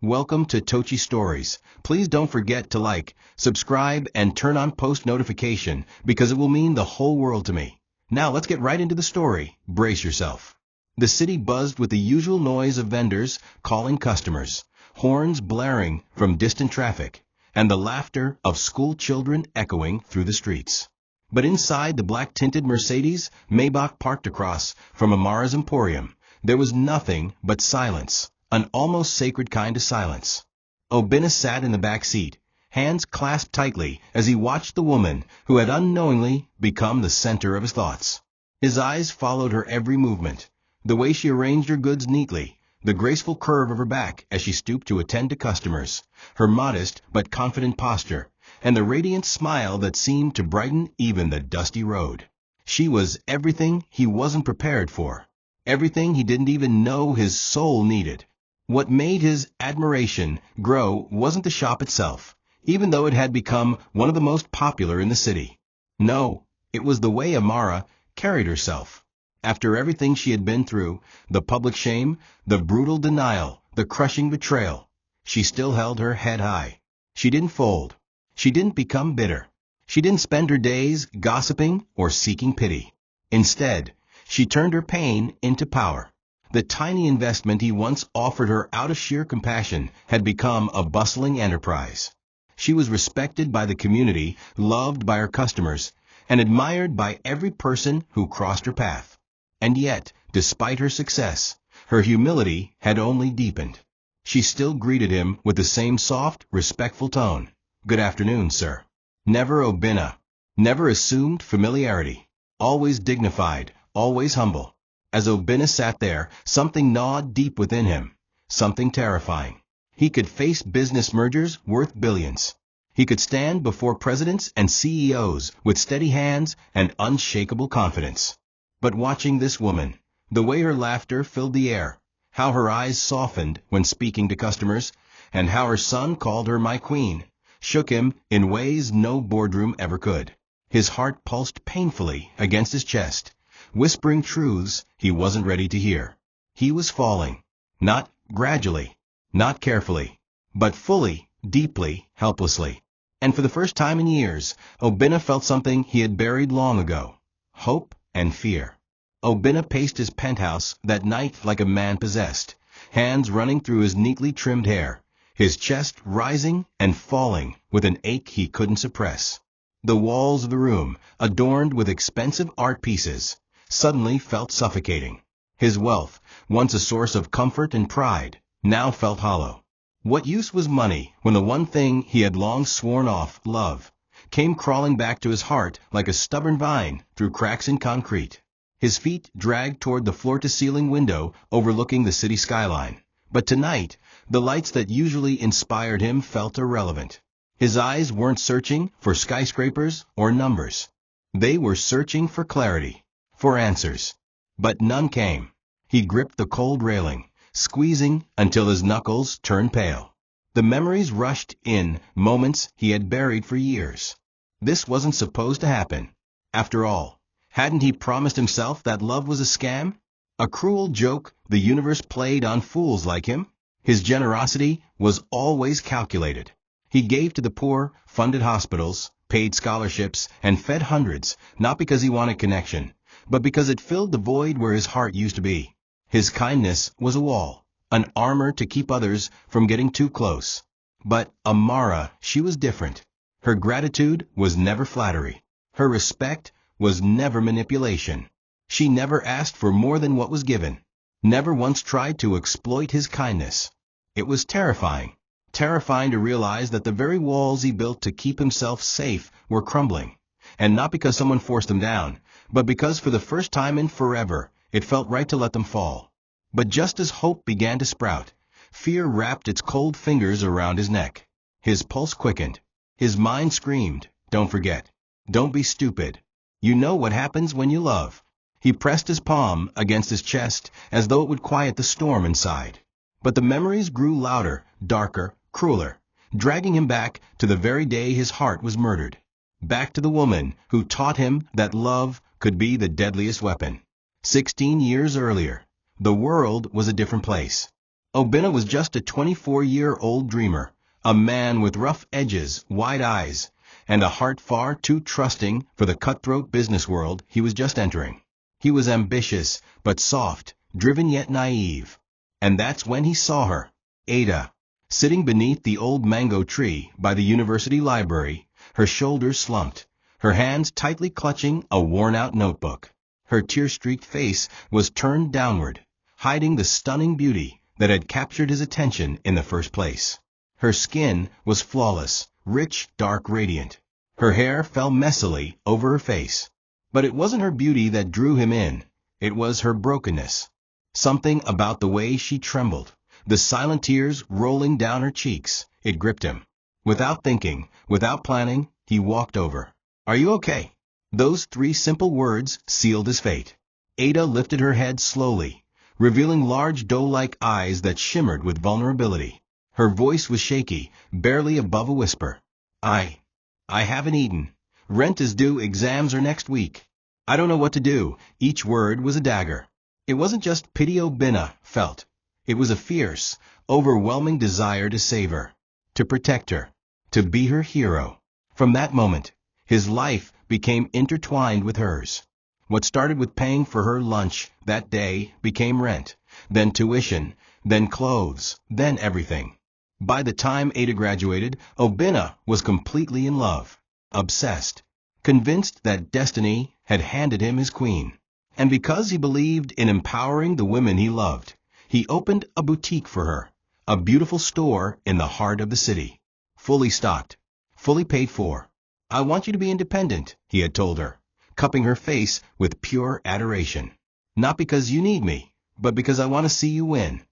Welcome to Tochi Stories. Please don't forget to like, subscribe, and turn on post notification because it will mean the whole world to me. Now let's get right into the story. Brace yourself. The city buzzed with the usual noise of vendors calling customers, horns blaring from distant traffic, and the laughter of school children echoing through the streets. But inside the black-tinted Mercedes Maybach parked across from Amara's Emporium, there was nothing but silence, an almost sacred kind of silence. Obinna sat in the back seat, hands clasped tightly as he watched the woman who had unknowingly become the center of his thoughts. His eyes followed her every movement, the way she arranged her goods neatly, the graceful curve of her back as she stooped to attend to customers, her modest but confident posture, and the radiant smile that seemed to brighten even the dusty road. She was everything he wasn't prepared for, everything he didn't even know his soul needed. What made his admiration grow wasn't the shop itself, even though it had become one of the most popular in the city. No, it was the way Amara carried herself. After everything she had been through, the public shame, the brutal denial, the crushing betrayal, she still held her head high. She didn't fold. She didn't become bitter. She didn't spend her days gossiping or seeking pity. Instead, she turned her pain into power. The tiny investment he once offered her out of sheer compassion had become a bustling enterprise. She was respected by the community, loved by her customers, and admired by every person who crossed her path. And yet, despite her success, her humility had only deepened. She still greeted him with the same soft, respectful tone. "Good afternoon, sir." Never Obinna. Never assumed familiarity. Always dignified, always humble. As Obinna sat there, something gnawed deep within him, something terrifying. He could face business mergers worth billions. He could stand before presidents and CEOs with steady hands and unshakable confidence. But watching this woman, the way her laughter filled the air, how her eyes softened when speaking to customers, and how her son called her my queen, shook him in ways no boardroom ever could. His heart pulsed painfully against his chest, whispering truths he wasn't ready to hear. He was falling, not gradually, not carefully, but fully, deeply, helplessly. And for the first time in years, Obinna felt something he had buried long ago: hope and fear. Obinna paced his penthouse that night like a man possessed, hands running through his neatly trimmed hair, his chest rising and falling with an ache he couldn't suppress. The walls of the room, adorned with expensive art pieces, suddenly felt suffocating. His wealth, once a source of comfort and pride, now felt hollow. What use was money when the one thing he had long sworn off, love, came crawling back to his heart like a stubborn vine through cracks in concrete? His feet dragged toward the floor-to-ceiling window overlooking the city skyline. But tonight, the lights that usually inspired him felt irrelevant. His eyes weren't searching for skyscrapers or numbers. They were searching for clarity, for answers. But none came. He gripped the cold railing, squeezing until his knuckles turned pale. The memories rushed in, moments he had buried for years. This wasn't supposed to happen. After all, hadn't he promised himself that love was a scam? A cruel joke the universe played on fools like him? His generosity was always calculated. He gave to the poor, funded hospitals, paid scholarships, and fed hundreds, not because he wanted connection, but because it filled the void where his heart used to be. His kindness was a wall, an armor to keep others from getting too close. But Amara, she was different. Her gratitude was never flattery. Her respect was never manipulation. She never asked for more than what was given, never once tried to exploit his kindness. It was terrifying to realize that the very walls he built to keep himself safe were crumbling, and not because someone forced them down, but because for the first time in forever, it felt right to let them fall. But just as hope began to sprout, fear wrapped its cold fingers around his neck. His pulse quickened. His mind screamed, "Don't forget. Don't be stupid. You know what happens when you love." He pressed his palm against his chest as though it would quiet the storm inside. But the memories grew louder, darker, crueler, dragging him back to the very day his heart was murdered. Back to the woman who taught him that love could be the deadliest weapon. 16 years earlier, the world was a different place. Obinna was just a 24-year-old dreamer, a man with rough edges, wide eyes, and a heart far too trusting for the cutthroat business world he was just entering. He was ambitious, but soft, driven yet naive. And that's when he saw her, Ada, sitting beneath the old mango tree by the university library, her shoulders slumped, her hands tightly clutching a worn-out notebook. Her tear-streaked face was turned downward, hiding the stunning beauty that had captured his attention in the first place. Her skin was flawless, rich, dark, radiant. Her hair fell messily over her face. But it wasn't her beauty that drew him in. It was her brokenness. Something about the way she trembled, the silent tears rolling down her cheeks, it gripped him. Without thinking, without planning, he walked over. "Are you okay?" Those three simple words sealed his fate. Ada lifted her head slowly, revealing large doe-like eyes that shimmered with vulnerability. Her voice was shaky, barely above a whisper. I haven't eaten. Rent is due, exams are next week. I don't know what to do." Each word was a dagger. It wasn't just pity Obinna felt. It was a fierce, overwhelming desire to save her, to protect her, to be her hero. From that moment, his life became intertwined with hers. What started with paying for her lunch that day became rent, then tuition, then clothes, then everything. By the time Ada graduated, Obinna was completely in love, obsessed, convinced that destiny had handed him his queen. And because he believed in empowering the women he loved, he opened a boutique for her, a beautiful store in the heart of the city, fully stocked, fully paid for. "I want you to be independent," he had told her, cupping her face with pure adoration. "Not because you need me, but because I want to see you win."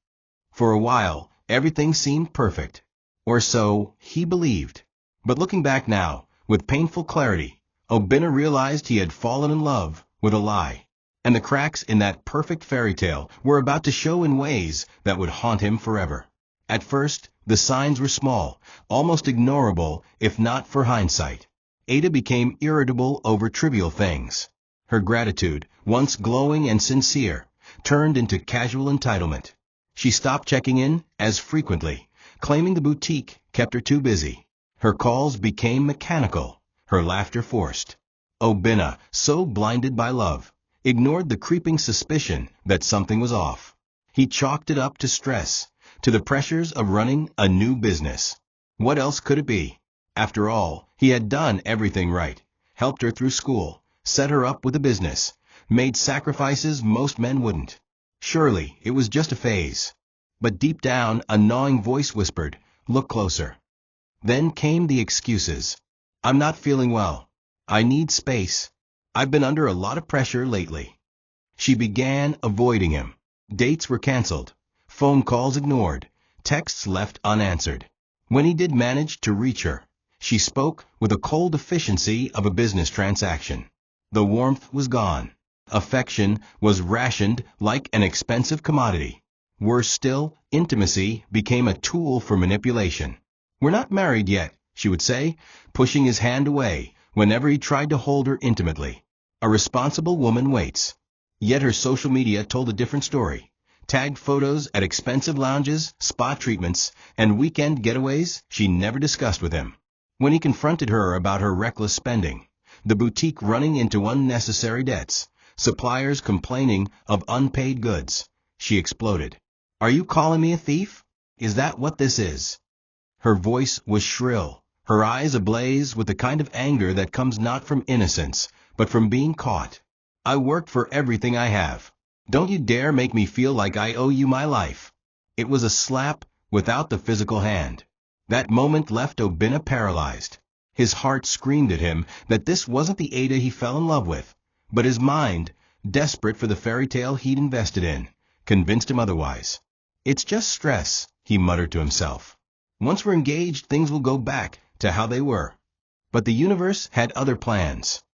For a while, everything seemed perfect. Or so he believed. But looking back now, with painful clarity, Obinna realized he had fallen in love with a lie. And the cracks in that perfect fairy tale were about to show in ways that would haunt him forever. At first, the signs were small, almost ignorable if not for hindsight. Ada became irritable over trivial things. Her gratitude, once glowing and sincere, turned into casual entitlement. She stopped checking in as frequently, claiming the boutique kept her too busy. Her calls became mechanical, her laughter forced. Obinna, so blinded by love, ignored the creeping suspicion that something was off. He chalked it up to stress, to the pressures of running a new business. What else could it be? After all, he had done everything right, helped her through school, set her up with a business, made sacrifices most men wouldn't. Surely it was just a phase. But deep down, a gnawing voice whispered, "Look closer." Then came the excuses. "I'm not feeling well. I need space. I've been under a lot of pressure lately." She began avoiding him. Dates were canceled, phone calls ignored, texts left unanswered. When he did manage to reach her, she spoke with the cold efficiency of a business transaction. The warmth was gone. Affection was rationed like an expensive commodity. Worse still, intimacy became a tool for manipulation. "We're not married yet," she would say, pushing his hand away whenever he tried to hold her intimately. A responsible woman waits. Yet her social media told a different story. Tagged photos at expensive lounges, spa treatments, and weekend getaways she never discussed with him. When he confronted her about her reckless spending, the boutique running into unnecessary debts, suppliers complaining of unpaid goods, she exploded. "Are you calling me a thief? Is that what this is?" Her voice was shrill, her eyes ablaze with the kind of anger that comes not from innocence, but from being caught. "I worked for everything I have. Don't you dare make me feel like I owe you my life." It was a slap without the physical hand. That moment left Obinna paralyzed. His heart screamed at him that this wasn't the Ada he fell in love with, but his mind, desperate for the fairy tale he'd invested in, convinced him otherwise. "It's just stress," he muttered to himself. "Once we're engaged, things will go back to how they were." But the universe had other plans.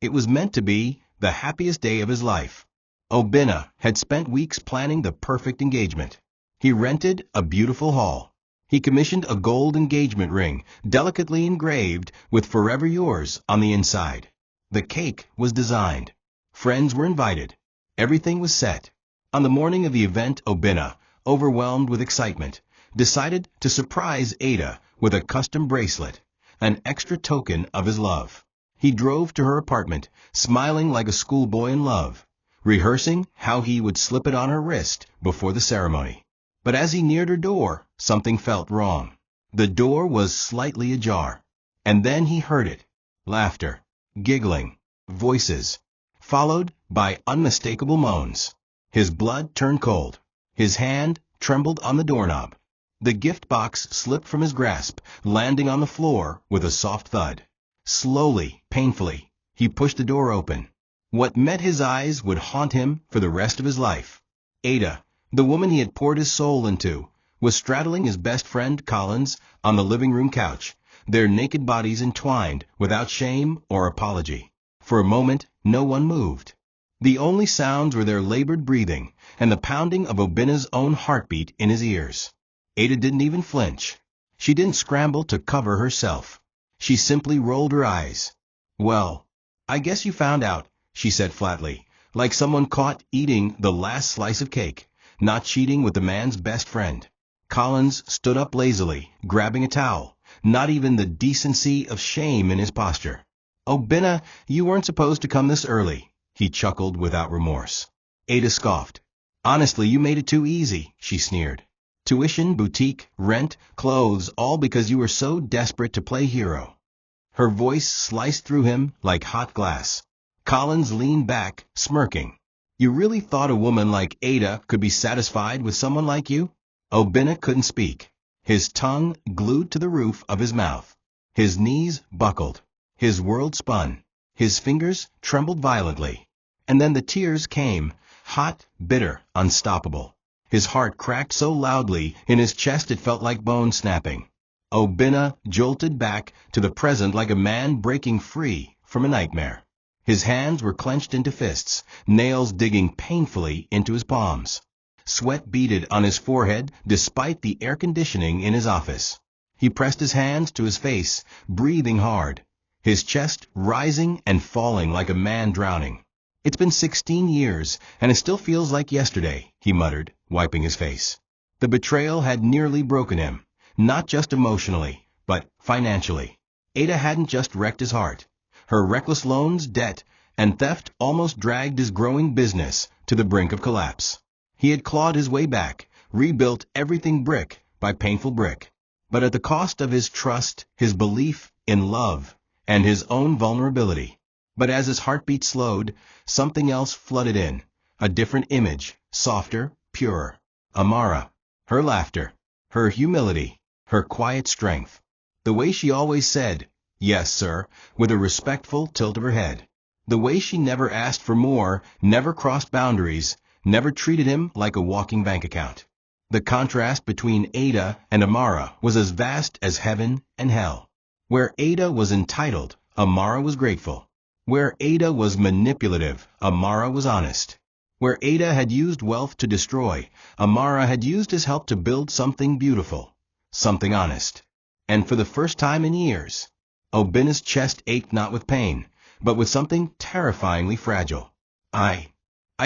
It was meant to be the happiest day of his life. Obinna had spent weeks planning the perfect engagement. He rented a beautiful hall. He commissioned a gold engagement ring, delicately engraved with "Forever Yours" on the inside. The cake was designed. Friends were invited. Everything was set. On the morning of the event, Obinna, overwhelmed with excitement, decided to surprise Ada with a custom bracelet, an extra token of his love. He drove to her apartment, smiling like a schoolboy in love, rehearsing how he would slip it on her wrist before the ceremony. But as he neared her door, something felt wrong. The door was slightly ajar, and then he heard it. Laughter, giggling, voices, followed by unmistakable moans. His blood turned cold. His hand trembled on the doorknob. The gift box slipped from his grasp, landing on the floor with a soft thud. Slowly, painfully, he pushed the door open. What met his eyes would haunt him for the rest of his life. Ada, the woman he had poured his soul into, was straddling his best friend Collins on the living room couch, their naked bodies entwined without shame or apology. For a moment, no one moved. The only sounds were their labored breathing and the pounding of Obinna's own heartbeat in his ears. Ada didn't even flinch. She didn't scramble to cover herself. She simply rolled her eyes. "Well, I guess you found out," she said flatly, like someone caught eating the last slice of cake, not cheating with the man's best friend. Collins stood up lazily, grabbing a towel, not even the decency of shame in his posture. "Obinna, you weren't supposed to come this early," he chuckled without remorse. Ada scoffed. "Honestly, you made it too easy," she sneered. "Tuition, boutique, rent, clothes, all because you were so desperate to play hero." Her voice sliced through him like hot glass. Collins leaned back, smirking. "You really thought a woman like Ada could be satisfied with someone like you?" Obinna couldn't speak. His tongue glued to the roof of his mouth. His knees buckled. His world spun. His fingers trembled violently. And then the tears came, hot, bitter, unstoppable. His heart cracked so loudly in his chest it felt like bone snapping. Obinna jolted back to the present like a man breaking free from a nightmare. His hands were clenched into fists, nails digging painfully into his palms. Sweat beaded on his forehead despite the air conditioning in his office. He pressed his hands to his face, breathing hard, his chest rising and falling like a man drowning. "It's been 16 years, and it still feels like yesterday," he muttered, wiping his face. The betrayal had nearly broken him, not just emotionally, but financially. Ada hadn't just wrecked his heart. Her reckless loans, debt, and theft almost dragged his growing business to the brink of collapse. He had clawed his way back, rebuilt everything brick by painful brick, but at the cost of his trust, his belief in love, and his own vulnerability. But as his heartbeat slowed, something else flooded in, a different image, softer, purer. Amara. Her laughter, her humility, her quiet strength. The way she always said, "Yes, sir," with a respectful tilt of her head. The way she never asked for more, never crossed boundaries, never treated him like a walking bank account. The contrast between Ada and Amara was as vast as heaven and hell. Where Ada was entitled, Amara was grateful. Where Ada was manipulative, Amara was honest. Where Ada had used wealth to destroy, Amara had used his help to build something beautiful, something honest. And for the first time in years, Obinna's chest ached not with pain, but with something terrifyingly fragile. I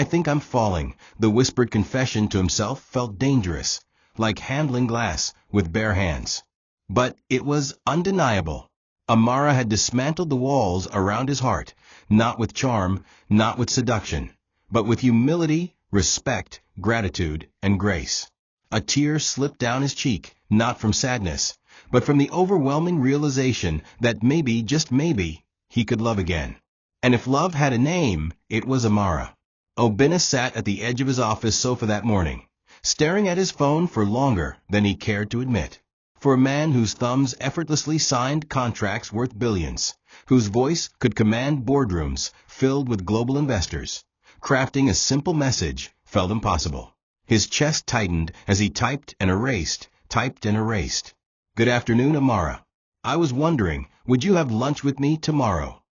think I'm falling." The whispered confession to himself felt dangerous, like handling glass with bare hands. But it was undeniable. Amara had dismantled the walls around his heart, not with charm, not with seduction, but with humility, respect, gratitude, and grace. A tear slipped down his cheek, not from sadness, but from the overwhelming realization that maybe, just maybe, he could love again. And if love had a name, it was Amara. Obinna sat at the edge of his office sofa that morning, staring at his phone for longer than he cared to admit. For a man whose thumbs effortlessly signed contracts worth billions, whose voice could command boardrooms filled with global investors, crafting a simple message felt impossible. His chest tightened as he typed and erased, typed and erased. "Good afternoon, Amara. I was wondering, would you have lunch with me tomorrow?"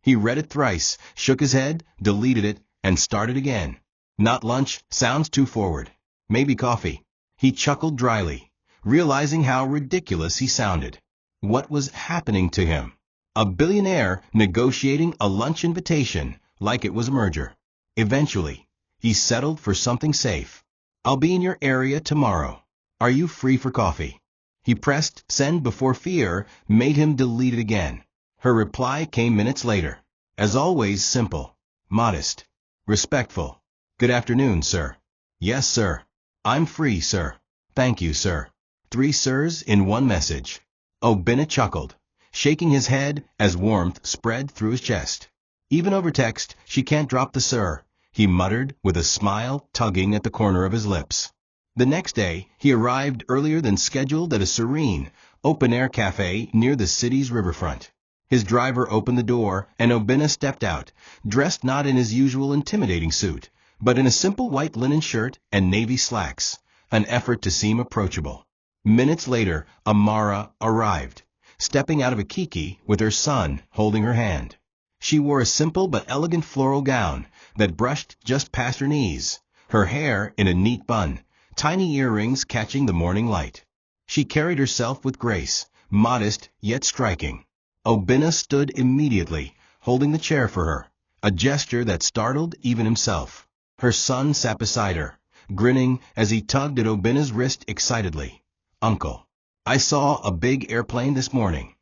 He read it thrice, shook his head, deleted it, and started again. "Not lunch, sounds too forward. Maybe coffee." He chuckled dryly, realizing how ridiculous he sounded. What was happening to him? A billionaire negotiating a lunch invitation like it was a merger. Eventually, he settled for something safe. I'll be in your area tomorrow. Are you free for coffee? He pressed send before fear made him delete it again. Her reply came minutes later. As always, simple, modest, respectful. Good afternoon, sir. Yes, sir. I'm free, sir. Thank you, sir. 3 sirs in one message. Obinna chuckled, shaking his head as warmth spread through his chest. Even over text, she can't drop the sir, he muttered with a smile tugging at the corner of his lips. The next day, he arrived earlier than scheduled at a serene, open-air cafe near the city's riverfront. His driver opened the door, and Obinna stepped out, dressed not in his usual intimidating suit, but in a simple white linen shirt and navy slacks, an effort to seem approachable. Minutes later, Amara arrived, stepping out of a kiki with her son holding her hand. She wore a simple but elegant floral gown that brushed just past her knees, her hair in a neat bun, tiny earrings catching the morning light. She carried herself with grace, modest yet striking. Obinna stood immediately, holding the chair for her, a gesture that startled even himself. Her son sat beside her, grinning as he tugged at Obinna's wrist excitedly. Uncle, I saw a big airplane this morning.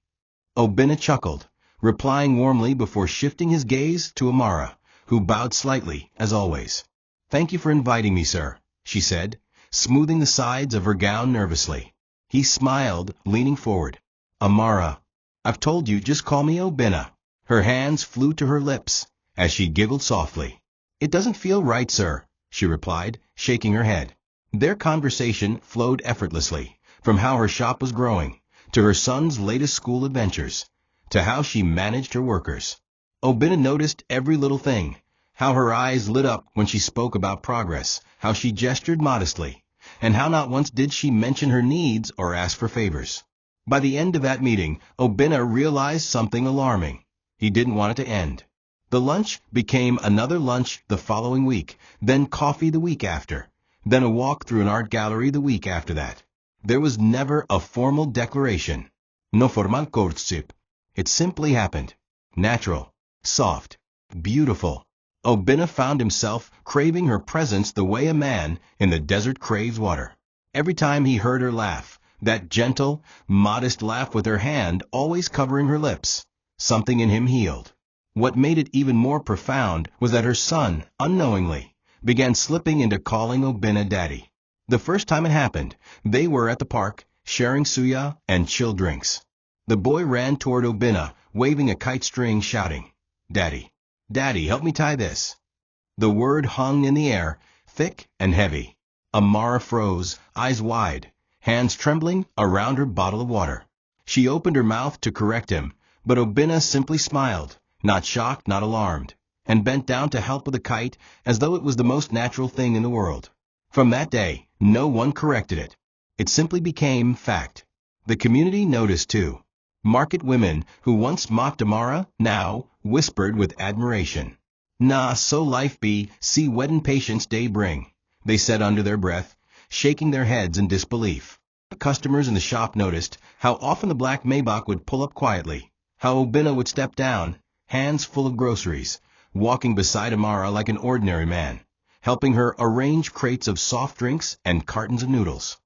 Obinna chuckled, replying warmly before shifting his gaze to Amara, who bowed slightly, as always. Thank you for inviting me, sir, she said, smoothing the sides of her gown nervously. He smiled, leaning forward. Amara, I've told you, just call me Obinna. Her hands flew to her lips, as she giggled softly. It doesn't feel right, sir, she replied, shaking her head. Their conversation flowed effortlessly, from how her shop was growing, to her son's latest school adventures, to how she managed her workers. Obinna noticed every little thing, how her eyes lit up when she spoke about progress, how she gestured modestly, and how not once did she mention her needs or ask for favors. By the end of that meeting, Obinna realized something alarming. He didn't want it to end. The lunch became another lunch the following week, then coffee the week after, then a walk through an art gallery the week after that. There was never a formal declaration. No formal courtship. It simply happened. Natural, soft, beautiful. Obinna found himself craving her presence the way a man in the desert craves water. Every time he heard her laugh, that gentle, modest laugh with her hand always covering her lips, something in him healed. What made it even more profound was that her son, unknowingly, began slipping into calling Obinna daddy. The first time it happened, they were at the park, sharing suya and chilled drinks. The boy ran toward Obinna, waving a kite string, shouting, Daddy, Daddy, help me tie this. The word hung in the air, thick and heavy. Amara froze, eyes wide, hands trembling around her bottle of water. She opened her mouth to correct him, but Obinna simply smiled, not shocked, not alarmed, and bent down to help with the kite as though it was the most natural thing in the world. From that day, no one corrected it. It simply became fact. The community noticed too. Market women who once mocked Amara now whispered with admiration. Nah, so life be, see weddin' patience day bring, they said under their breath, shaking their heads in disbelief. Customers in the shop noticed how often the black Maybach would pull up quietly, how Obinna would step down, hands full of groceries, walking beside Amara like an ordinary man, helping her arrange crates of soft drinks and cartons of noodles.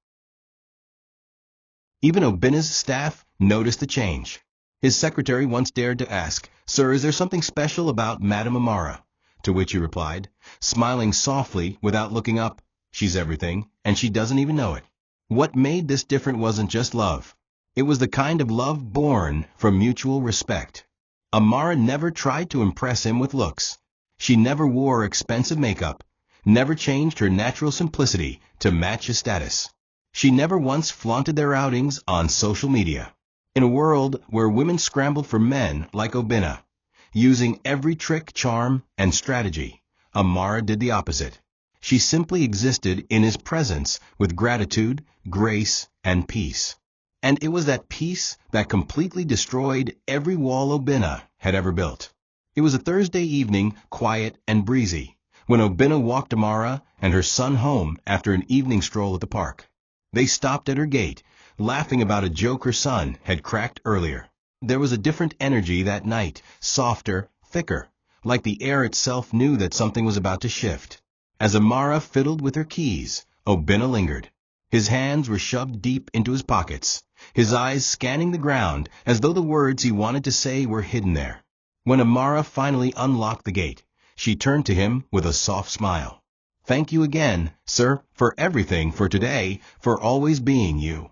Even Obinna's staff noticed the change. His secretary once dared to ask, Sir, is there something special about Madame Amara? To which he replied, smiling softly without looking up, She's everything, and she doesn't even know it. What made this different wasn't just love. It was the kind of love born from mutual respect. Amara never tried to impress him with looks. She never wore expensive makeup, never changed her natural simplicity to match his status. She never once flaunted their outings on social media. In a world where women scrambled for men like Obinna, using every trick, charm, and strategy, Amara did the opposite. She simply existed in his presence with gratitude, grace, and peace. And it was that peace that completely destroyed every wall Obinna had ever built. It was a Thursday evening, quiet and breezy, when Obinna walked Amara and her son home after an evening stroll at the park. They stopped at her gate, laughing about a joke her son had cracked earlier. There was a different energy that night, softer, thicker, like the air itself knew that something was about to shift. As Amara fiddled with her keys, Obinna lingered. His hands were shoved deep into his pockets, his eyes scanning the ground as though the words he wanted to say were hidden there. When Amara finally unlocked the gate, she turned to him with a soft smile. "Thank you again, sir, for everything, for today, for always being you."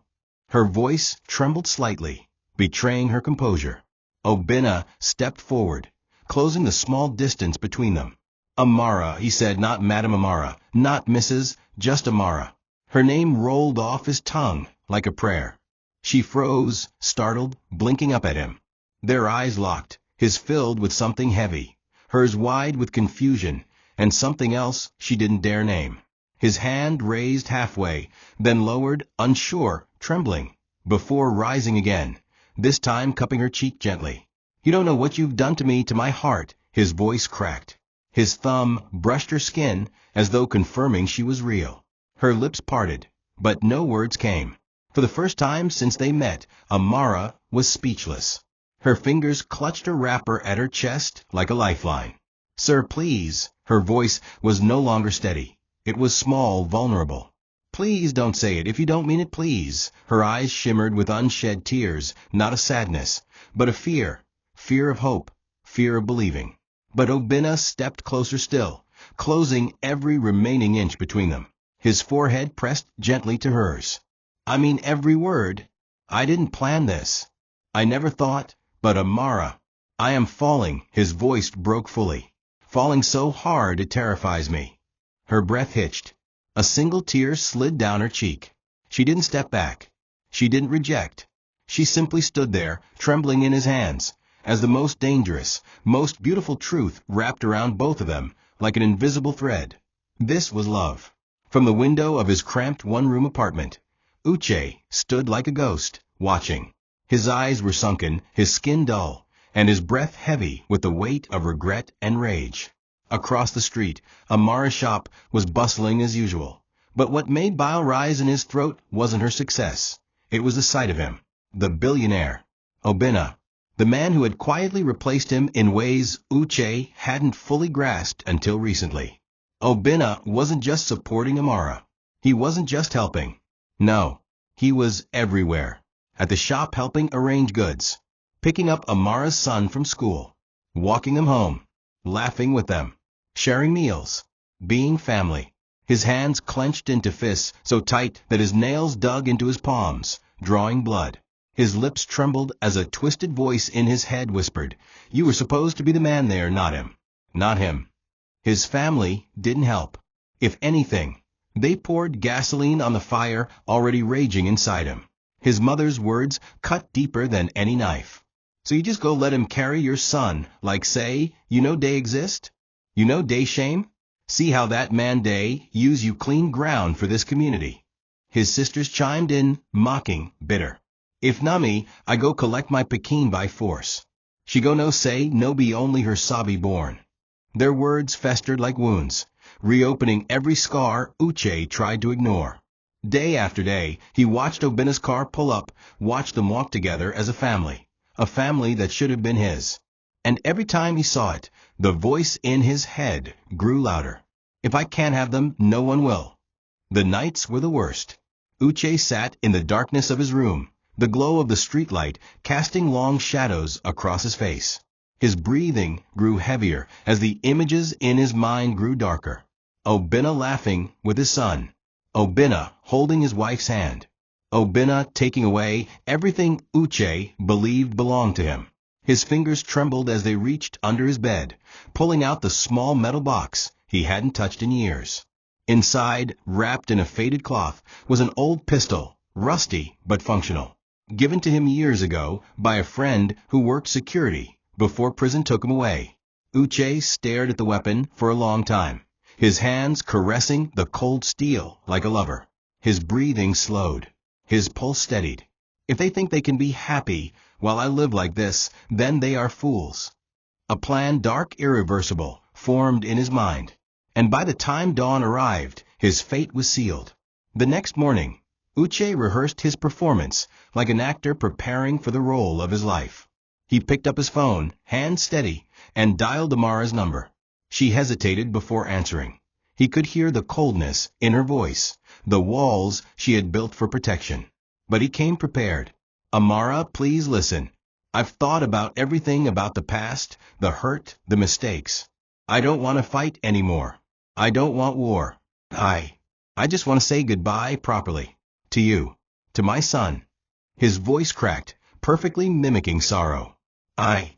Her voice trembled slightly, betraying her composure. Obinna stepped forward, closing the small distance between them. "Amara," he said, "not Madam Amara, not Mrs., just Amara." Her name rolled off his tongue like a prayer. She froze, startled, blinking up at him. Their eyes locked, his filled with something heavy, hers wide with confusion, and something else she didn't dare name. His hand raised halfway, then lowered, unsure, trembling, before rising again, this time cupping her cheek gently. "You don't know what you've done to me, to my heart," his voice cracked. His thumb brushed her skin as though confirming she was real. Her lips parted, but no words came. For the first time since they met, Amara was speechless. Her fingers clutched her wrapper at her chest like a lifeline. "Sir, please." Her voice was no longer steady. It was small, vulnerable. "Please don't say it if you don't mean it, please." Her eyes shimmered with unshed tears, not a sadness, but a fear. Fear of hope, fear of believing. But Obinna stepped closer still, closing every remaining inch between them. His forehead pressed gently to hers. "I mean every word. I didn't plan this. I never thought, but Amara, I am falling." His voice broke fully. "Falling so hard it terrifies me." Her breath hitched. A single tear slid down her cheek. She didn't step back. She didn't reject. She simply stood there, trembling in his hands, as the most dangerous, most beautiful truth wrapped around both of them like an invisible thread. This was love. From the window of his cramped one-room apartment, Uche stood like a ghost, watching. His eyes were sunken, his skin dull, and his breath heavy with the weight of regret and rage. Across the street, Amara's shop was bustling as usual. But what made bile rise in his throat wasn't her success. It was the sight of him, the billionaire, Obinna, the man who had quietly replaced him in ways Uche hadn't fully grasped until recently. Obinna wasn't just supporting Amara. He wasn't just helping. No, he was everywhere. At the shop helping arrange goods, picking up Amara's son from school, walking them home, laughing with them, sharing meals, being family. His hands clenched into fists so tight that his nails dug into his palms, drawing blood. His lips trembled as a twisted voice in his head whispered, "You were supposed to be the man there, not him. Not him." His family didn't help. If anything, they poured gasoline on the fire already raging inside him. His mother's words cut deeper than any knife. "So you just go let him carry your son, like say, you know dey exist? You know dey shame? See how that man dey use you clean ground for this community." His sisters chimed in, mocking, bitter. "If na me, I go collect my Pekin by force. She go no say, no be only her sabi born." Their words festered like wounds, reopening every scar Uche tried to ignore. Day after day, he watched Obinna's car pull up, watched them walk together as a family that should have been his. And every time he saw it, the voice in his head grew louder. "If I can't have them, no one will." The nights were the worst. Uche sat in the darkness of his room, the glow of the streetlight casting long shadows across his face. His breathing grew heavier as the images in his mind grew darker. Obinna laughing with his son. Obinna holding his wife's hand. Obinna taking away everything Uche believed belonged to him. His fingers trembled as they reached under his bed, pulling out the small metal box he hadn't touched in years. Inside, wrapped in a faded cloth, was an old pistol, rusty but functional, given to him years ago by a friend who worked security before prison took him away. Uche stared at the weapon for a long time, his hands caressing the cold steel like a lover. His breathing slowed, his pulse steadied. "If they think they can be happy while I live like this, then they are fools." A plan dark, irreversible, formed in his mind. And by the time dawn arrived, his fate was sealed. The next morning, Uche rehearsed his performance like an actor preparing for the role of his life. He picked up his phone, hand steady, and dialed Amara's number. She hesitated before answering. He could hear the coldness in her voice, the walls she had built for protection. But he came prepared. Amara, please listen. I've thought about everything about the past, the hurt, the mistakes. I don't want to fight anymore. I don't want war. I just want to say goodbye properly. To you. To my son. His voice cracked, perfectly mimicking sorrow. I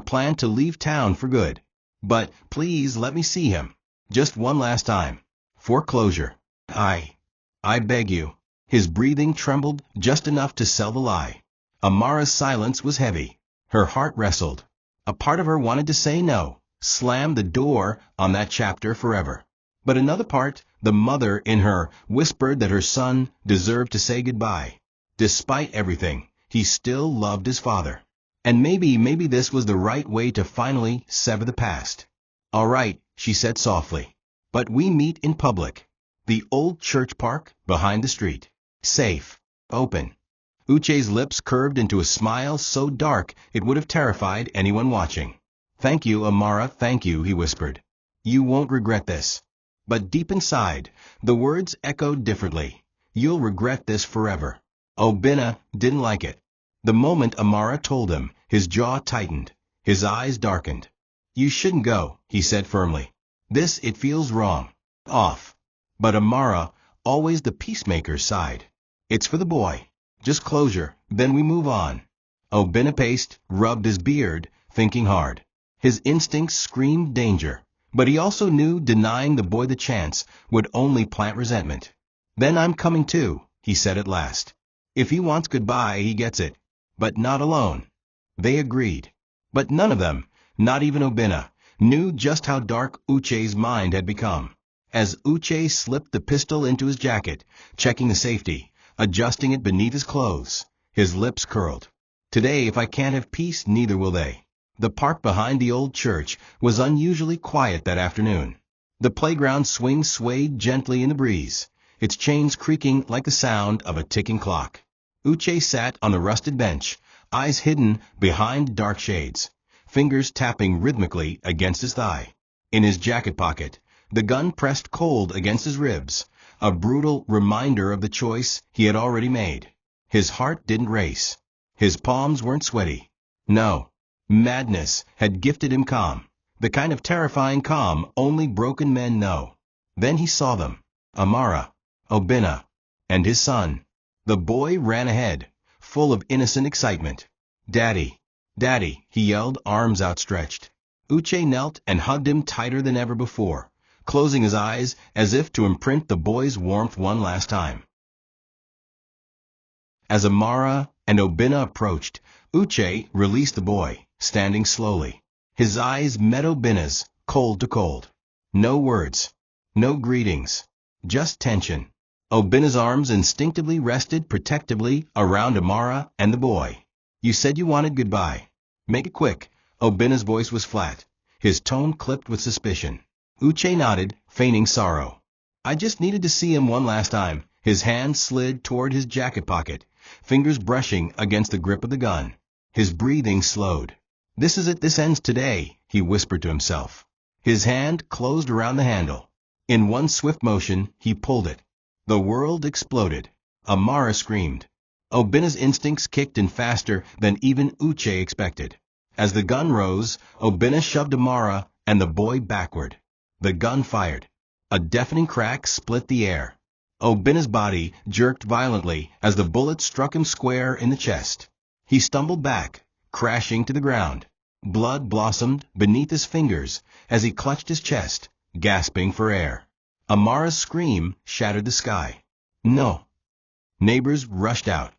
plan to leave town for good. But please let me see him. Just one last time. For closure. I beg you. His breathing trembled just enough to sell the lie. Amara's silence was heavy. Her heart wrestled. A part of her wanted to say no, slam the door on that chapter forever. But another part, the mother in her, whispered that her son deserved to say goodbye. Despite everything, he still loved his father. And maybe this was the right way to finally sever the past. All right, she said softly. But we meet in public. The old church park behind the street. Safe. Open. Uche's lips curved into a smile so dark it would have terrified anyone watching. Thank you, Amara, thank you, he whispered. You won't regret this. But deep inside, the words echoed differently. You'll regret this forever. Obinna didn't like it. The moment Amara told him, his jaw tightened. His eyes darkened. You shouldn't go, he said firmly. It feels wrong. Off. But Amara, always the peacemaker, sighed. It's for the boy. Just closure, then we move on. Obinna paced, rubbed his beard, thinking hard. His instincts screamed danger, but he also knew denying the boy the chance would only plant resentment. Then I'm coming too, he said at last. If he wants goodbye, he gets it. But not alone. They agreed. But none of them, not even Obinna, knew just how dark Uche's mind had become. As Uche slipped the pistol into his jacket, checking the safety, adjusting it beneath his clothes, his lips curled. Today, if I can't have peace, neither will they. The park behind the old church was unusually quiet that afternoon. The playground swing swayed gently in the breeze, its chains creaking like the sound of a ticking clock. Uche sat on the rusted bench, eyes hidden behind dark shades, fingers tapping rhythmically against his thigh. In his jacket pocket, the gun pressed cold against his ribs, a brutal reminder of the choice he had already made. His heart didn't race. His palms weren't sweaty. No. Madness had gifted him calm, the kind of terrifying calm only broken men know. Then he saw them. Amara, Obinna, and his son. The boy ran ahead, full of innocent excitement. Daddy, Daddy, he yelled, arms outstretched. Uche knelt and hugged him tighter than ever before, closing his eyes as if to imprint the boy's warmth one last time. As Amara and Obinna approached, Uche released the boy, standing slowly. His eyes met Obinna's, cold to cold. No words, no greetings, just tension. Obinna's arms instinctively rested protectively around Amara and the boy. You said you wanted goodbye. Make it quick. Obinna's voice was flat, his tone clipped with suspicion. Uche nodded, feigning sorrow. I just needed to see him one last time. His hand slid toward his jacket pocket, fingers brushing against the grip of the gun. His breathing slowed. This is it, this ends today, he whispered to himself. His hand closed around the handle. In one swift motion, he pulled it. The world exploded. Amara screamed. Obinna's instincts kicked in faster than even Uche expected. As the gun rose, Obinna shoved Amara and the boy backward. The gun fired. A deafening crack split the air. Obinna's body jerked violently as the bullet struck him square in the chest. He stumbled back, crashing to the ground. Blood blossomed beneath his fingers as he clutched his chest, gasping for air. Amara's scream shattered the sky. No. Neighbors rushed out.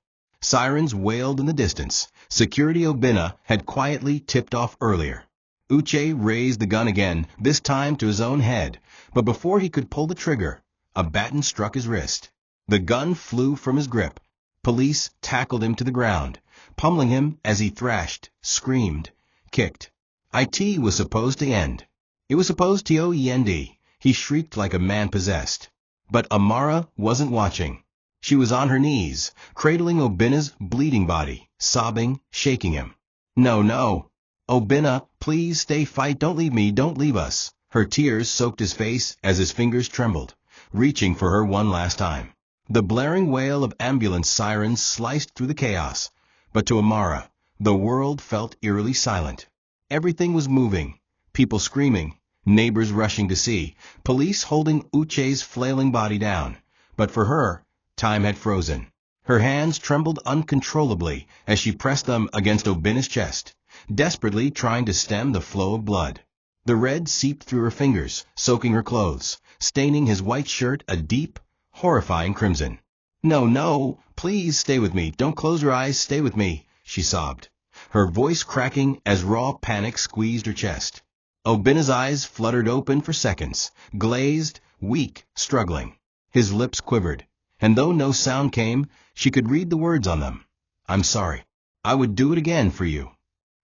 Sirens wailed in the distance. Security Obinna had quietly tipped off earlier. Uche raised the gun again, this time to his own head, but before he could pull the trigger, a baton struck his wrist. The gun flew from his grip. Police tackled him to the ground, pummeling him as he thrashed, screamed, kicked. It was supposed to end. It was supposed to end. He shrieked like a man possessed. But Amara wasn't watching. She was on her knees, cradling Obinna's bleeding body, sobbing, shaking him. No, no. Obinna, please stay, fight, don't leave me, don't leave us. Her tears soaked his face as his fingers trembled, reaching for her one last time. The blaring wail of ambulance sirens sliced through the chaos, but to Amara, the world felt eerily silent. Everything was moving, people screaming, neighbors rushing to see, police holding Uche's flailing body down. But for her, time had frozen. Her hands trembled uncontrollably as she pressed them against Obinna's chest, desperately trying to stem the flow of blood. The red seeped through her fingers, soaking her clothes, staining his white shirt a deep, horrifying crimson. "No, no, please stay with me. Don't close your eyes, stay with me," she sobbed, her voice cracking as raw panic squeezed her chest. Obinna's eyes fluttered open for seconds, glazed, weak, struggling. His lips quivered, and though no sound came, she could read the words on them. "I'm sorry. I would do it again for you."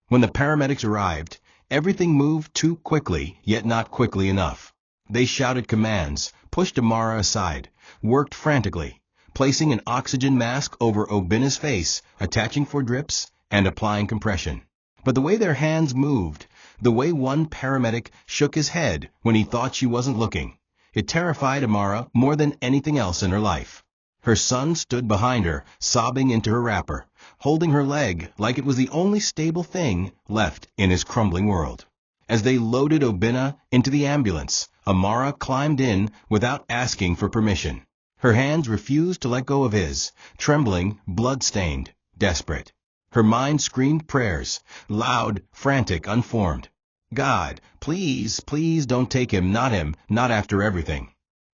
When the paramedics arrived, everything moved too quickly, yet not quickly enough. They shouted commands, pushed Amara aside, worked frantically, placing an oxygen mask over Obinna's face, attaching for drips, and applying compression. But the way their hands moved, the way one paramedic shook his head when he thought she wasn't looking, it terrified Amara more than anything else in her life. Her son stood behind her, sobbing into her wrapper, holding her leg like it was the only stable thing left in his crumbling world. As they loaded Obinna into the ambulance, Amara climbed in without asking for permission. Her hands refused to let go of his, trembling, blood-stained, desperate. Her mind screamed prayers, loud, frantic, unformed. "God, please, please don't take him, not after everything."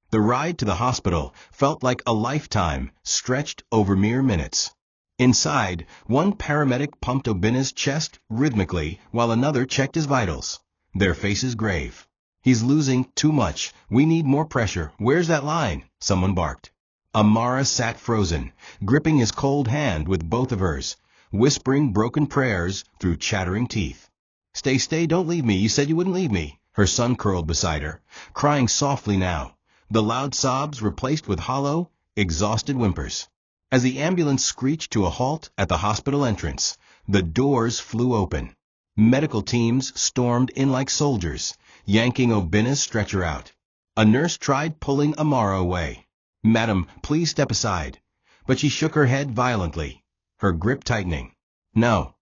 The ride to the hospital felt like a lifetime stretched over mere minutes. Inside, one paramedic pumped Obinna's chest rhythmically while another checked his vitals, their faces grave. "He's losing too much. We need more pressure. Where's that line?" someone barked. Amara sat frozen, gripping his cold hand with both of hers, whispering broken prayers through chattering teeth. Stay, don't leave me. You said you wouldn't leave me." Her son curled beside her, crying softly now, the loud sobs replaced with hollow, exhausted whimpers. As the ambulance screeched to a halt at the hospital entrance, the doors flew open. Medical teams stormed in like soldiers, yanking Obinna's stretcher out. A nurse tried pulling Amara away. "Madam, please step aside." But she shook her head violently, her grip tightening. No,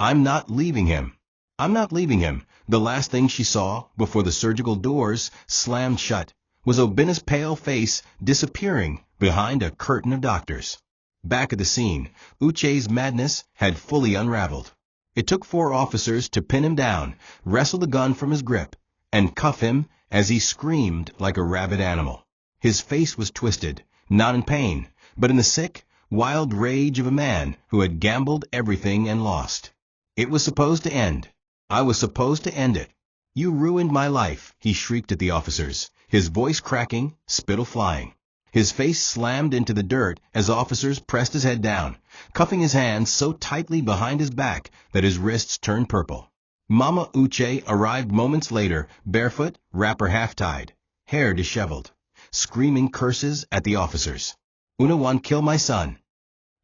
I'm not leaving him. I'm not leaving him." The last thing she saw before the surgical doors slammed shut was Obinna's pale face disappearing behind a curtain of doctors. Back at the scene, Uche's madness had fully unraveled. It took 4 officers to pin him down, wrestle the gun from his grip, and cuff him as he screamed like a rabid animal. His face was twisted, not in pain, but in the sick, wild rage of a man who had gambled everything and lost. It was supposed to end. I was supposed to end it. "You ruined my life," he shrieked at the officers, his voice cracking, spittle flying. His face slammed into the dirt as officers pressed his head down, cuffing his hands so tightly behind his back that his wrists turned purple. Mama Uche arrived moments later, barefoot, wrapper half-tied, hair disheveled, screaming curses at the officers. "Una want kill my son.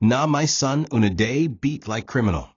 Na my son una day beat like criminal.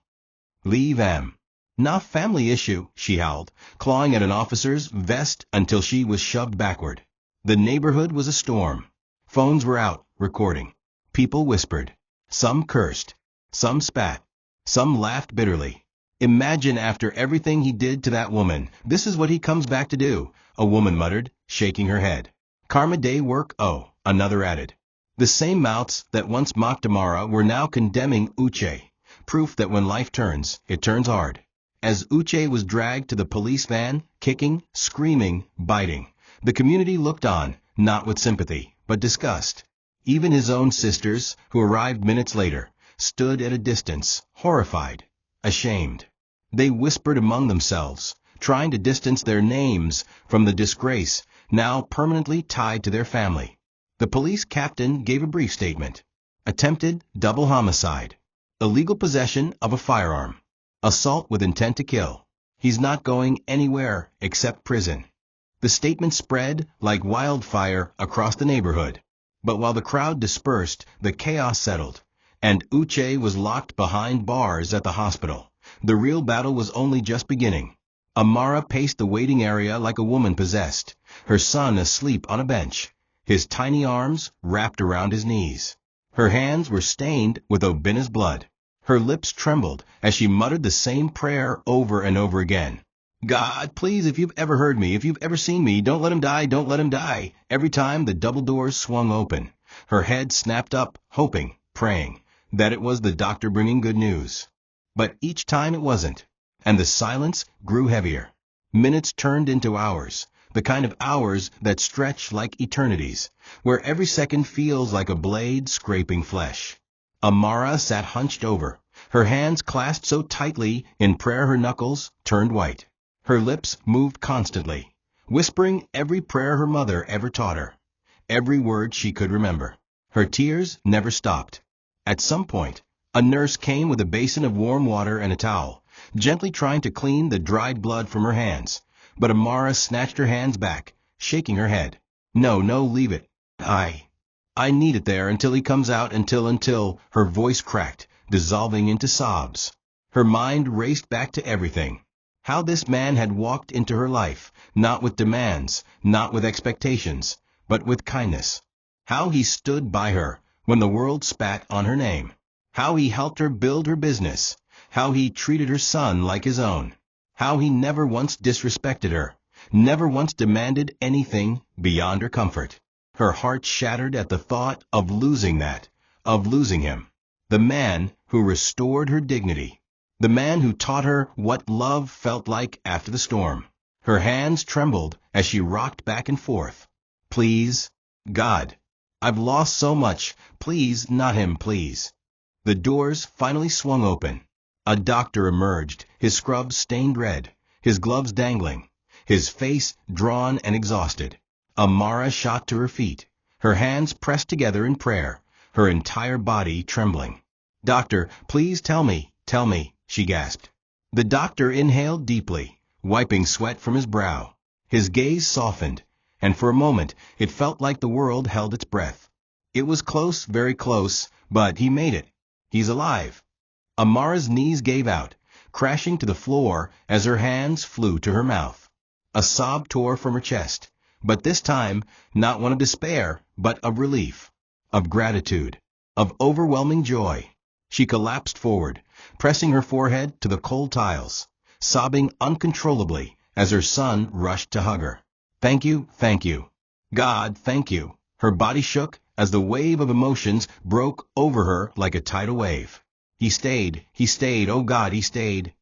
Leave am. Na family issue," she howled, clawing at an officer's vest until she was shoved backward. The neighborhood was a storm. Phones were out, recording. People whispered. Some cursed. Some spat. Some laughed bitterly. "Imagine after everything he did to that woman, this is what he comes back to do," a woman muttered, shaking her head. "Karma day work, oh," another added. The same mouths that once mocked Amara were now condemning Uche, proof that when life turns, it turns hard. As Uche was dragged to the police van, kicking, screaming, biting, the community looked on, not with sympathy, but disgust. Even his own sisters, who arrived minutes later, stood at a distance, horrified, ashamed. They whispered among themselves, trying to distance their names from the disgrace now permanently tied to their family. The police captain gave a brief statement. Attempted double homicide. Illegal possession of a firearm. Assault with intent to kill. He's not going anywhere except prison. The statement spread like wildfire across the neighborhood. But while the crowd dispersed, the chaos settled, and Uche was locked behind bars at the hospital. The real battle was only just beginning. Amara paced the waiting area like a woman possessed, her son asleep on a bench, his tiny arms wrapped around his knees. Her hands were stained with Obinna's blood. Her lips trembled as she muttered the same prayer over and over again. God, please, if you've ever heard me, if you've ever seen me, don't let him die, don't let him die. Every time the double doors swung open, her head snapped up, hoping, praying, that it was the doctor bringing good news. But each time it wasn't, and the silence grew heavier. Minutes turned into hours, the kind of hours that stretch like eternities, where every second feels like a blade scraping flesh. Amara sat hunched over, her hands clasped so tightly in prayer her knuckles turned white. Her lips moved constantly, whispering every prayer her mother ever taught her, every word she could remember. Her tears never stopped. At some point, a nurse came with a basin of warm water and a towel, gently trying to clean the dried blood from her hands, but Amara snatched her hands back, shaking her head. No, no, leave it. I need it there until he comes out, until her voice cracked, dissolving into sobs. Her mind raced back to everything. How this man had walked into her life, not with demands, not with expectations, but with kindness. How he stood by her when the world spat on her name. How he helped her build her business. How he treated her son like his own. How he never once disrespected her, never once demanded anything beyond her comfort. Her heart shattered at the thought of losing that, of losing him. The man who restored her dignity. The man who taught her what love felt like after the storm. Her hands trembled as she rocked back and forth. Please, God, I've lost so much. Please, not him, please. The doors finally swung open. A doctor emerged, his scrubs stained red, his gloves dangling, his face drawn and exhausted. Amara shot to her feet, her hands pressed together in prayer, her entire body trembling. Doctor, please tell me, she gasped. The doctor inhaled deeply, wiping sweat from his brow. His gaze softened, and for a moment it felt like the world held its breath. It was close, very close, but he made it. He's alive. Amara's knees gave out, crashing to the floor as her hands flew to her mouth. A sob tore from her chest, but this time not one of despair, but of relief, of gratitude, of overwhelming joy. She collapsed forward, pressing her forehead to the cold tiles, sobbing uncontrollably as her son rushed to hug her. Thank you, God, thank you. Her body shook as the wave of emotions broke over her like a tidal wave. He stayed, oh God, he stayed.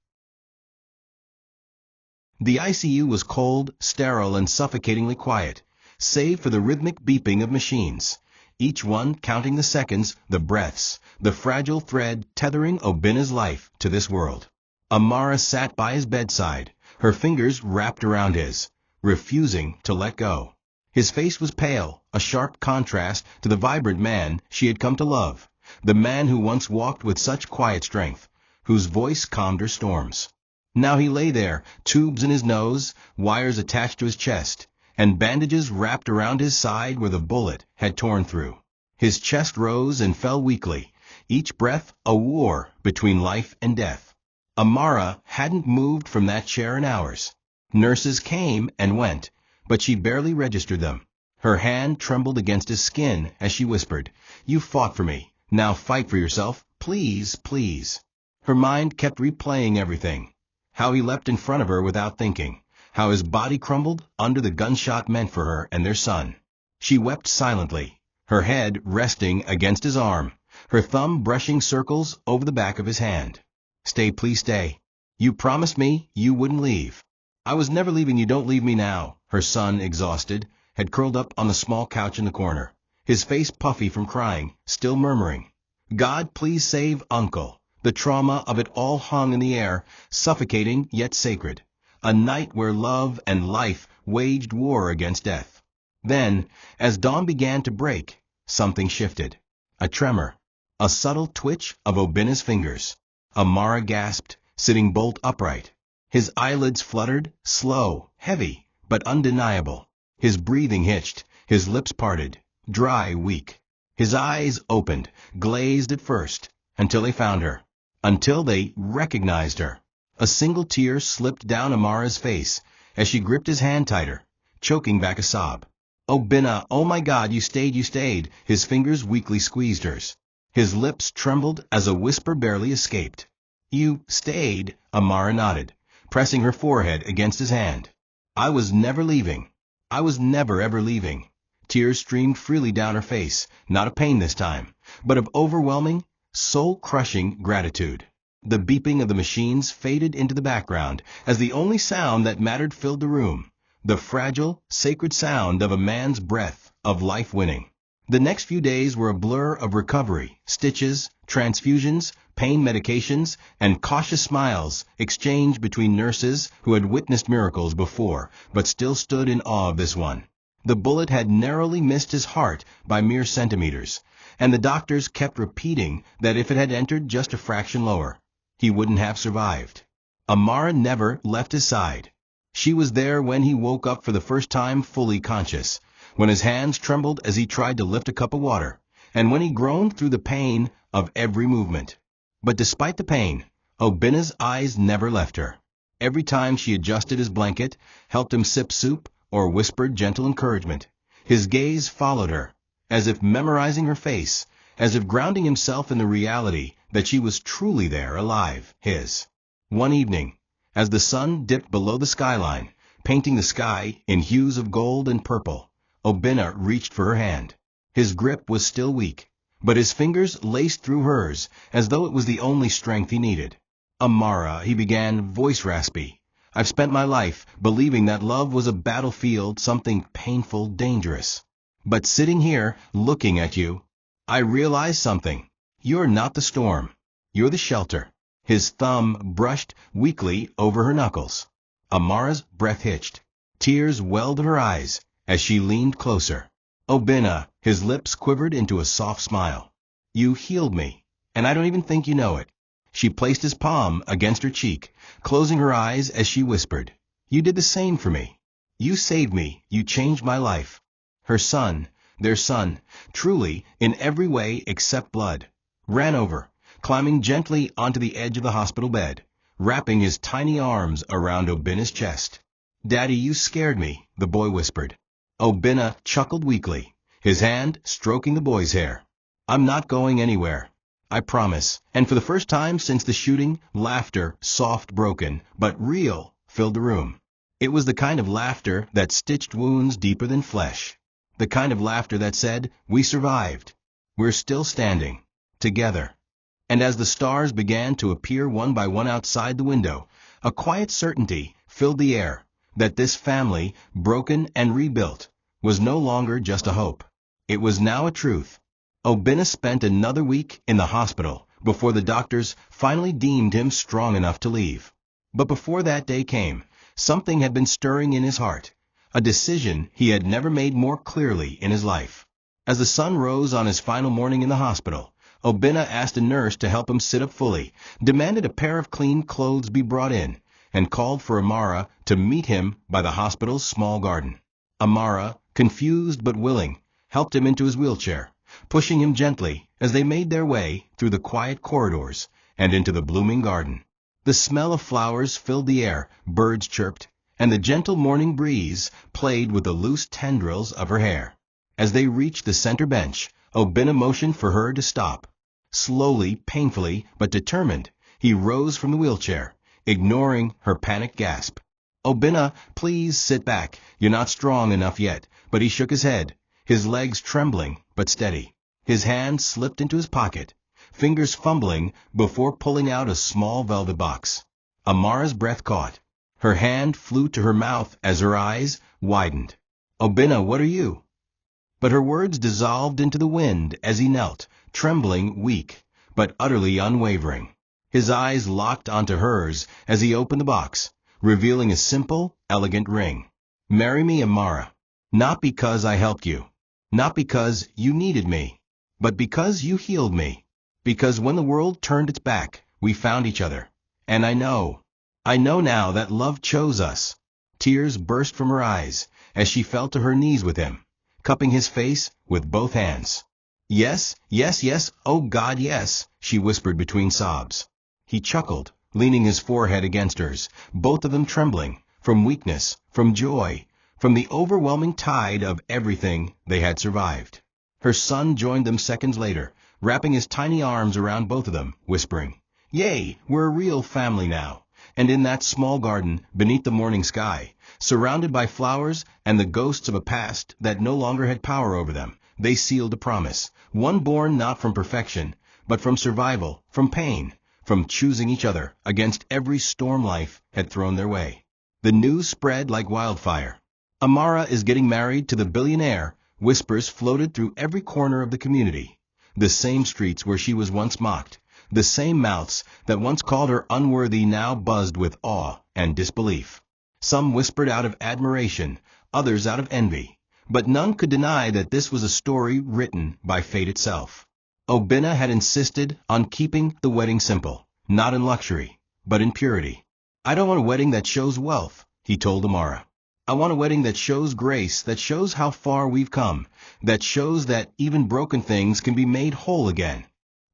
The ICU was cold, sterile, and suffocatingly quiet, save for the rhythmic beeping of machines, each one counting the seconds, the breaths, the fragile thread tethering Obinna's life to this world. Amara sat by his bedside, her fingers wrapped around his, refusing to let go. His face was pale, a sharp contrast to the vibrant man she had come to love, the man who once walked with such quiet strength, whose voice calmed her storms. Now he lay there, tubes in his nose, wires attached to his chest, and bandages wrapped around his side where the bullet had torn through. His chest rose and fell weakly, each breath a war between life and death. Amara hadn't moved from that chair in hours. Nurses came and went, but she barely registered them. Her hand trembled against his skin as she whispered, "You fought for me. Now fight for yourself. Please, please." Her mind kept replaying everything. How he leapt in front of her without thinking. How his body crumbled under the gunshot meant for her and their son. She wept silently, her head resting against his arm, her thumb brushing circles over the back of his hand. "Stay, please stay. You promised me you wouldn't leave." "I was never leaving you, don't leave me now." Her son, exhausted, had curled up on the small couch in the corner, his face puffy from crying, still murmuring, "God, please save Uncle." The trauma of it all hung in the air, suffocating yet sacred. A night where love and life waged war against death. Then, as dawn began to break, something shifted. A tremor, a subtle twitch of Obinna's fingers. Amara gasped, sitting bolt upright. His eyelids fluttered, slow, heavy, but undeniable. His breathing hitched, his lips parted, dry, weak. His eyes opened, glazed at first, until they found her, until they recognized her. A single tear slipped down Amara's face as she gripped his hand tighter, choking back a sob. Obinna, oh my God, you stayed. His fingers weakly squeezed hers. His lips trembled as a whisper barely escaped. You stayed, Amara nodded, pressing her forehead against his hand. I was never leaving. I was never ever leaving. Tears streamed freely down her face, not of pain this time, but of overwhelming, soul-crushing gratitude. The beeping of the machines faded into the background as the only sound that mattered filled the room, the fragile, sacred sound of a man's breath, of life winning. The next few days were a blur of recovery, stitches, transfusions, pain medications, and cautious smiles exchanged between nurses who had witnessed miracles before but still stood in awe of this one. The bullet had narrowly missed his heart by mere centimeters, and the doctors kept repeating that if it had entered just a fraction lower, he wouldn't have survived. Amara never left his side. She was there when he woke up for the first time fully conscious, when his hands trembled as he tried to lift a cup of water, and when he groaned through the pain of every movement. But despite the pain, Obinna's eyes never left her. Every time she adjusted his blanket, helped him sip soup, or whispered gentle encouragement, his gaze followed her, as if memorizing her face, as if grounding himself in the reality that she was truly there, alive, his. One evening, as the sun dipped below the skyline, painting the sky in hues of gold and purple, Obinna reached for her hand. His grip was still weak, but his fingers laced through hers as though it was the only strength he needed. Amara, he began, voice raspy. I've spent my life believing that love was a battlefield, something painful, dangerous. But sitting here, looking at you, I realize something. You're not the storm. You're the shelter. His thumb brushed weakly over her knuckles. Amara's breath hitched. Tears welled to her eyes as she leaned closer. Obinna, his lips quivered into a soft smile. You healed me, and I don't even think you know it. She placed his palm against her cheek, closing her eyes as she whispered, You did the same for me. You saved me. You changed my life. Her son, their son, truly, in every way except blood, ran over, climbing gently onto the edge of the hospital bed, wrapping his tiny arms around Obinna's chest. Daddy, you scared me, the boy whispered. Obinna chuckled weakly, his hand stroking the boy's hair. I'm not going anywhere. I promise. And for the first time since the shooting, laughter, soft, broken, but real, filled the room. It was the kind of laughter that stitched wounds deeper than flesh. The kind of laughter that said, we survived. We're still standing. Together. And as the stars began to appear one by one outside the window, a quiet certainty filled the air that this family, broken and rebuilt, was no longer just a hope. It was now a truth. Obinna spent another week in the hospital before the doctors finally deemed him strong enough to leave. But before that day came, something had been stirring in his heart, a decision he had never made more clearly in his life. As the sun rose on his final morning in the hospital, Obinna asked a nurse to help him sit up fully, demanded a pair of clean clothes be brought in, and called for Amara to meet him by the hospital's small garden. Amara, confused but willing, helped him into his wheelchair, pushing him gently as they made their way through the quiet corridors and into the blooming garden. The smell of flowers filled the air, birds chirped, and the gentle morning breeze played with the loose tendrils of her hair. As they reached the center bench, Obinna motioned for her to stop. Slowly, painfully, but determined, he rose from the wheelchair, ignoring her panicked gasp. Obinna, please sit back. You're not strong enough yet. But he shook his head, his legs trembling but steady. His hand slipped into his pocket, fingers fumbling before pulling out a small velvet box. Amara's breath caught. Her hand flew to her mouth as her eyes widened. Obinna, what are you? But her words dissolved into the wind as he knelt, trembling, weak, but utterly unwavering. His eyes locked onto hers as he opened the box, revealing a simple, elegant ring. Marry me, Amara. Not because I helped you. Not because you needed me. But because you healed me. Because when the world turned its back, we found each other. And I know now that love chose us. Tears burst from her eyes as she fell to her knees with him, cupping his face with both hands. Yes, yes, yes, oh God, yes, she whispered between sobs. He chuckled, leaning his forehead against hers, both of them trembling, from weakness, from joy, from the overwhelming tide of everything they had survived. Her son joined them seconds later, wrapping his tiny arms around both of them, whispering, "Yay, we're a real family now." And in that small garden, beneath the morning sky, surrounded by flowers and the ghosts of a past that no longer had power over them, they sealed a promise, one born not from perfection, but from survival, from pain, from choosing each other against every storm life had thrown their way. The news spread like wildfire. "Amara is getting married to the billionaire," whispers floated through every corner of the community. The same streets where she was once mocked, the same mouths that once called her unworthy now buzzed with awe and disbelief. Some whispered out of admiration, others out of envy, but none could deny that this was a story written by fate itself. Obinna had insisted on keeping the wedding simple, not in luxury, but in purity. "I don't want a wedding that shows wealth," he told Amara. "I want a wedding that shows grace, that shows how far we've come, that shows that even broken things can be made whole again."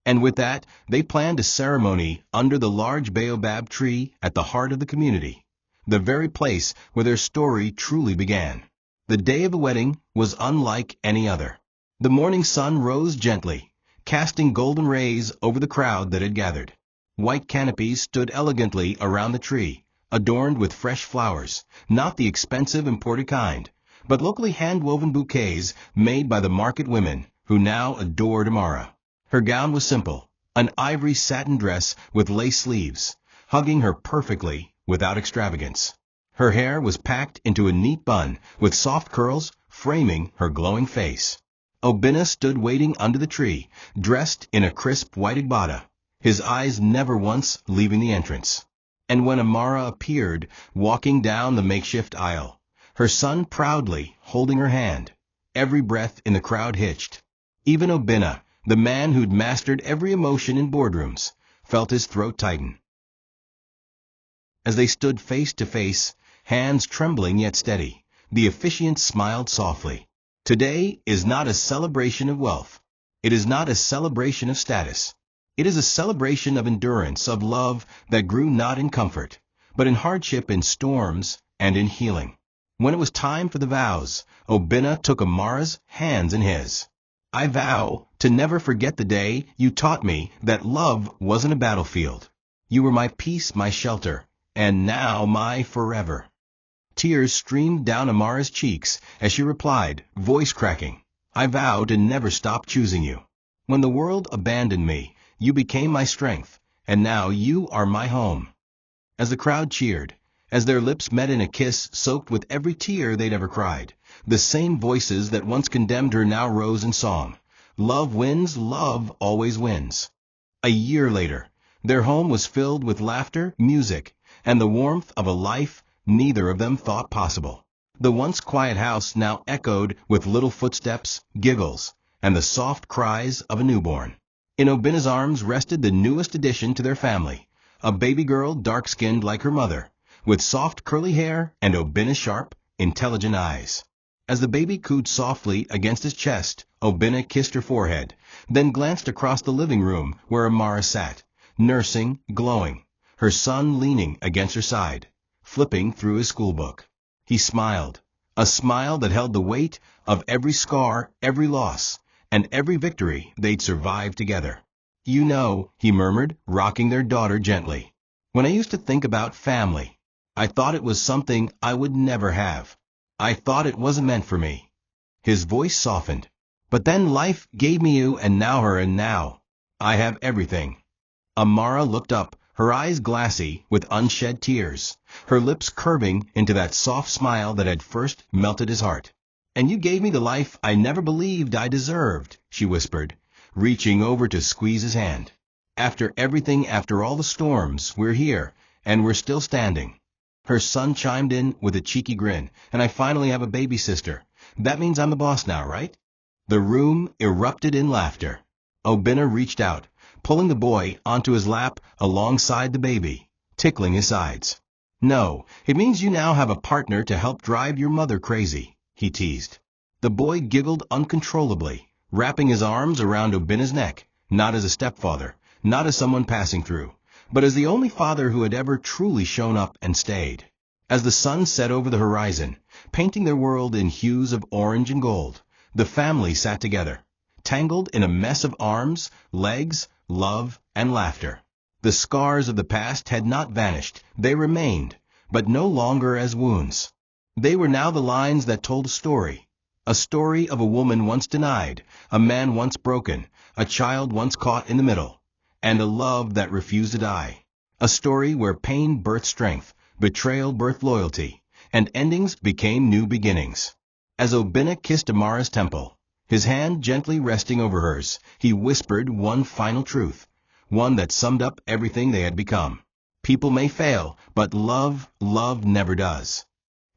And with that, they planned a ceremony under the large baobab tree at the heart of the community, the very place where their story truly began. The day of the wedding was unlike any other. The morning sun rose gently, casting golden rays over the crowd that had gathered. White canopies stood elegantly around the tree, adorned with fresh flowers, not the expensive imported kind, but locally hand-woven bouquets made by the market women who now adored Amara. Her gown was simple, an ivory satin dress with lace sleeves, hugging her perfectly without extravagance. Her hair was packed into a neat bun with soft curls framing her glowing face. Obinna stood waiting under the tree, dressed in a crisp white igbada, his eyes never once leaving the entrance. And when Amara appeared, walking down the makeshift aisle, her son proudly holding her hand, every breath in the crowd hitched. Even Obinna, the man who'd mastered every emotion in boardrooms, felt his throat tighten. As they stood face to face, hands trembling yet steady, the officiant smiled softly. "Today is not a celebration of wealth. It is not a celebration of status. It is a celebration of endurance, of love that grew not in comfort, but in hardship, in storms, and in healing." When it was time for the vows, Obinna took Amara's hands in his. "I vow to never forget the day you taught me that love wasn't a battlefield. You were my peace, my shelter, and now my forever." Tears streamed down Amara's cheeks as she replied, voice cracking, "I vow to never stop choosing you. When the world abandoned me, you became my strength, and now you are my home." As the crowd cheered, as their lips met in a kiss soaked with every tear they'd ever cried, the same voices that once condemned her now rose in song. Love wins, love always wins. A year later, their home was filled with laughter, music, and the warmth of a life neither of them thought possible. The once quiet house now echoed with little footsteps, giggles, and the soft cries of a newborn. In Obinna's arms rested the newest addition to their family, a baby girl dark-skinned like her mother, with soft curly hair and Obinna's sharp, intelligent eyes. As the baby cooed softly against his chest, Obinna kissed her forehead, then glanced across the living room where Amara sat, nursing, glowing, her son leaning against her side, flipping through his schoolbook. He smiled, a smile that held the weight of every scar, every loss, and every victory they'd survived together. "You know," he murmured, rocking their daughter gently, "when I used to think about family, I thought it was something I would never have. I thought it wasn't meant for me." His voice softened. "But then life gave me you and now I have everything." Amara looked up, her eyes glassy with unshed tears, her lips curving into that soft smile that had first melted his heart. "And you gave me the life I never believed I deserved," she whispered, reaching over to squeeze his hand. "After everything, after all the storms, we're here, and we're still standing." Her son chimed in with a cheeky grin, "And I finally have a baby sister. That means I'm the boss now, right?" The room erupted in laughter. Obinna reached out, pulling the boy onto his lap alongside the baby, tickling his sides. "No, it means you now have a partner to help drive your mother crazy," he teased. The boy giggled uncontrollably, wrapping his arms around Obinna's neck, not as a stepfather, not as someone passing through, but as the only father who had ever truly shown up and stayed. As the sun set over the horizon, painting their world in hues of orange and gold, the family sat together, tangled in a mess of arms, legs, love, and laughter. The scars of the past had not vanished, they remained, but no longer as wounds. They were now the lines that told a story of a woman once denied, a man once broken, a child once caught in the middle, and a love that refused to die. A story where pain birthed strength, betrayal birthed loyalty, and endings became new beginnings. As Obinna kissed Amara's temple, his hand gently resting over hers, he whispered one final truth, one that summed up everything they had become. People may fail, but love never does.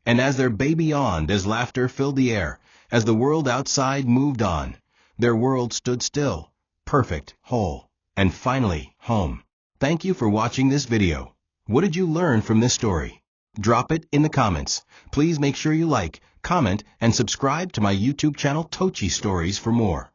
And as their baby yawned, as laughter filled the air, as the world outside moved on, their world stood still, perfect, whole, and finally home. Thank you for watching this video. What did you learn from this story? Drop it in the comments. Please make sure you like, comment, and subscribe to my YouTube channel Tochi Stories for more.